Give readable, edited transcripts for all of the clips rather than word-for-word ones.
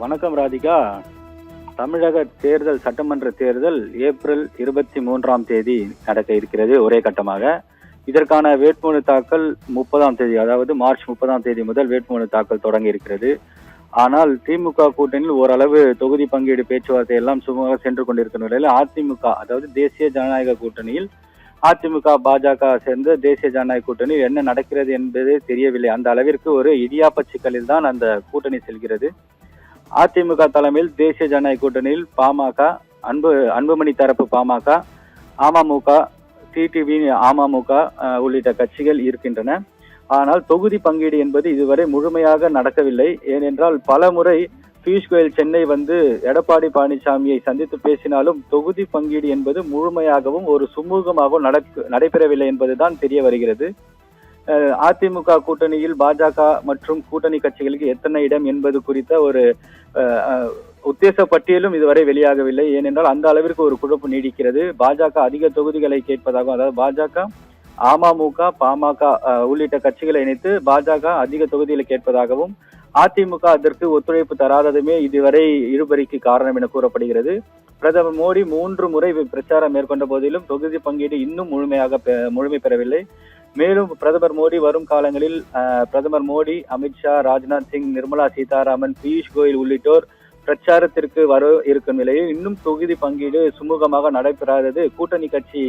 வணக்கம் ராதிகா. தமிழக தேர்தல், சட்டமன்ற தேர்தல் ஏப்ரல் 23ஆம் தேதி நடக்க இருக்கிறது ஒரே கட்டமாக. இதற்கான வேட்புமனு தாக்கல் 30ஆம் தேதி, அதாவது மார்ச் 30ஆம் தேதி முதல் வேட்புமனு தாக்கல் தொடங்கி இருக்கிறது. ஆனால் திமுக கூட்டணியில் ஓரளவு தொகுதி பங்கீடு பேச்சுவார்த்தை எல்லாம் சுமூகமாக சென்று கொண்டிருக்கிற நிலையில் அதிமுக, அதாவது தேசிய ஜனநாயக கூட்டணியில் அதிமுக பாஜக சேர்ந்த தேசிய ஜனநாயக கூட்டணியில் என்ன நடக்கிறது என்பது தெரியவில்லை. அந்த அளவிற்கு ஒரு இடியாப்ப சிக்கலில் தான் அந்த கூட்டணி செல்கிறது. அதிமுக தலைமையில் தேசிய ஜனநாயக கூட்டணியில் பாமக, அன்புமணி தரப்பு பாமக, அமமுக, டிடிவி அமமுக உள்ளிட்ட கட்சிகள் இருக்கின்றன. ஆனால் தொகுதி பங்கீடு என்பது இதுவரை முழுமையாக நடக்கவில்லை. ஏனென்றால் பல முறை பியூஷ் கோயல் சென்னை வந்து எடப்பாடி பழனிசாமியை சந்தித்து பேசினாலும் தொகுதி பங்கீடு என்பது முழுமையாகவும் ஒரு சுமூகமாகவும் நடைபெறவில்லை என்பதுதான் தெரிய வருகிறது. அதிமுக கூட்டணியில் பாஜக மற்றும் கூட்டணி கட்சிகளுக்கு எத்தனை இடம் என்பது குறித்த ஒரு உத்தேச பட்டியலும் இதுவரை வெளியாகவில்லை. ஏனென்றால் அந்த அளவிற்கு ஒரு குழப்பம் நீடிக்கிறது. பாஜக அதிக தொகுதிகளை கேட்பதாகவும், அதாவது பாஜக, அமமுக, பாமக உள்ளிட்ட கட்சிகளை இணைத்து பாஜக அதிக தொகுதிகளை கேட்பதாகவும், அதிமுக அதற்கு ஒத்துழைப்பு தராததுமே இதுவரை இழுபறிக்கு காரணம் என கூறப்படுகிறது. பிரதமர் மோடி 3 முறை பிரச்சாரம் மேற்கொண்ட போதிலும் தொகுதி பங்கீடு இன்னும் முழுமை பெறவில்லை. மேலும் பிரதமர் மோடி வரும் காலங்களில் பிரதமர் மோடி, அமித்ஷா, ராஜ்நாத் சிங், நிர்மலா சீதாராமன், பியூஷ் கோயல் உள்ளிட்டோர் பிரச்சாரத்திற்கு வர இருக்கும் நிலையில் இன்னும் தொகுதி பங்கீடு சுமூகமாக நடைபெறாதது கூட்டணி கட்சி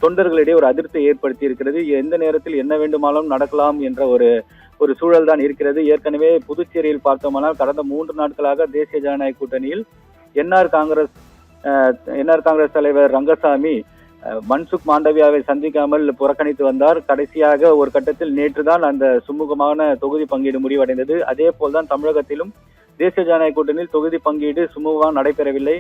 தொண்டர்களிடையே ஒரு அதிருப்தியை ஏற்படுத்தி இருக்கிறது. எந்த நேரத்தில் என்ன வேண்டுமானாலும் நடக்கலாம் என்ற ஒரு சூழல் தான் இருக்கிறது. ஏற்கனவே புதுச்சேரியில் பார்த்தோமானால் கடந்த 3 நாட்களாக தேசிய ஜனநாயக கூட்டணியில் என்ஆர் காங்கிரஸ் தலைவர் ரங்கசாமி மன்சுக் மாண்டவியாவை சந்திக்காமல் புறக்கணித்து வந்தார். கடைசியாக ஒரு கட்டத்தில் நேற்று தான் அந்த சுமூகமான தொகுதி பங்கீடு முடிவடைந்தது. அதே போல்தான் தமிழகத்திலும் தேசிய ஜனநாயக கூட்டணியில் தொகுதி பங்கீடு சுமூகமாக நடைபெறவில்லை.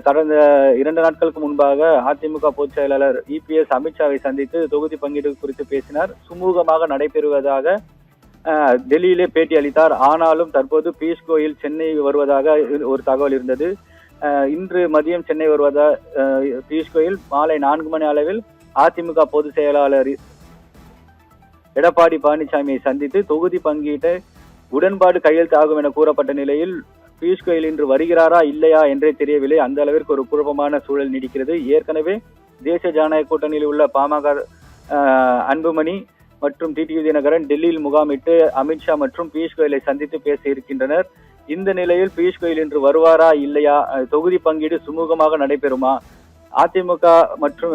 கடந்த 2 நாட்களுக்கு முன்பாக அதிமுக பொதுச் செயலாளர் இபிஎஸ் அமித்ஷாவை சந்தித்து தொகுதி பங்கீடு குறித்து பேசினார். சுமூகமாக நடைபெறுவதாக டெல்லியிலே பேட்டி அளித்தார். ஆனாலும் தற்போது பியூஷ் கோயல் சென்னை வருவதாக ஒரு தகவல் இருந்தது. இன்று மதியம் சென்னை வருவதா பியூஷ் கோயல் மாலை 4 மணி அளவில் அதிமுக பொதுச் செயலாளர் எடப்பாடி பழனிசாமியை சந்தித்து தொகுதி பங்கீட்டை உடன்பாடு கையெழுத்தாகும் என கூறப்பட்ட நிலையில் பியூஷ் கோயல் இன்று வருகிறாரா இல்லையா என்றே தெரியவில்லை. அந்த அளவிற்கு ஒரு குழப்பமான சூழல் நீடிக்கிறது. ஏற்கனவே தேசிய ஜனநாயக கூட்டணியில் உள்ள பாமக அன்புமணி மற்றும் டிடிவி தினகரன் டெல்லியில் முகாமிட்டு அமித்ஷா மற்றும் பியூஷ் கோயலை சந்தித்து பேச இருக்கின்றனர். இந்த நிலையில் பியூஷ் கோயல் இன்று வருவாரா இல்லையா, தொகுதி பங்கீடு சுமூகமாக நடைபெறுமா, அதிமுக மற்றும்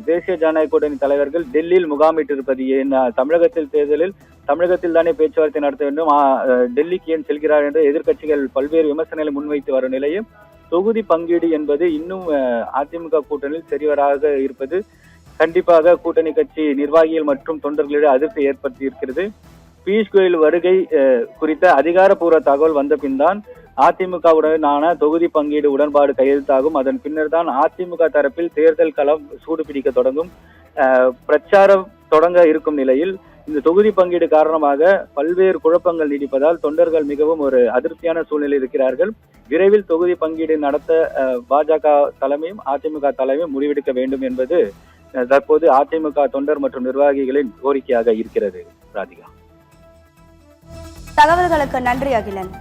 தேசிய ஜனநாயக கூட்டணி தலைவர்கள் டெல்லியில் முகாமிட்டிருப்பது ஏன், தமிழகத்தில் தானே பேச்சுவார்த்தை நடத்த வேண்டும், டெல்லிக்கு ஏன் செல்கிறார் என்று எதிர்க்கட்சிகள் பல்வேறு விமர்சனங்களை முன்வைத்து வரும் நிலையில் தொகுதி பங்கீடு என்பது இன்னும் அதிமுக கூட்டணியில் சரிவராக இருப்பது கண்டிப்பாக கூட்டணி கட்சி நிர்வாகிகள் மற்றும் தொண்டர்களிடையே அதிர்ச்சி ஏற்படுத்தி இருக்கிறது. பியூஷ் கோயல் வருகை குறித்த அதிகாரப்பூர்வ தகவல் வந்த பின் தான் அதிமுகவுடனான தொகுதி பங்கீடு உடன்பாடு கையெழுத்தாகும். அதன் பின்னர் தான் அதிமுக தரப்பில் தேர்தல் களம் சூடுபிடிக்க தொடங்கும். பிரச்சாரம் தொடங்க இருக்கும் நிலையில் இந்த தொகுதி பங்கீடு காரணமாக பல்வேறு குழப்பங்கள் நீடிப்பதால் தொண்டர்கள் மிகவும் ஒரு அதிருப்தியான சூழ்நிலை இருக்கிறார்கள். விரைவில் தொகுதி பங்கீடு நடத்த பாஜக தலைமையும் அதிமுக தலைமையும் முடிவெடுக்க வேண்டும் என்பது தற்போது அதிமுக தொண்டர் மற்றும் நிர்வாகிகளின் கோரிக்கையாக இருக்கிறது. ராதிகா, தகவல்களுக்கு நன்றி அகிலன்.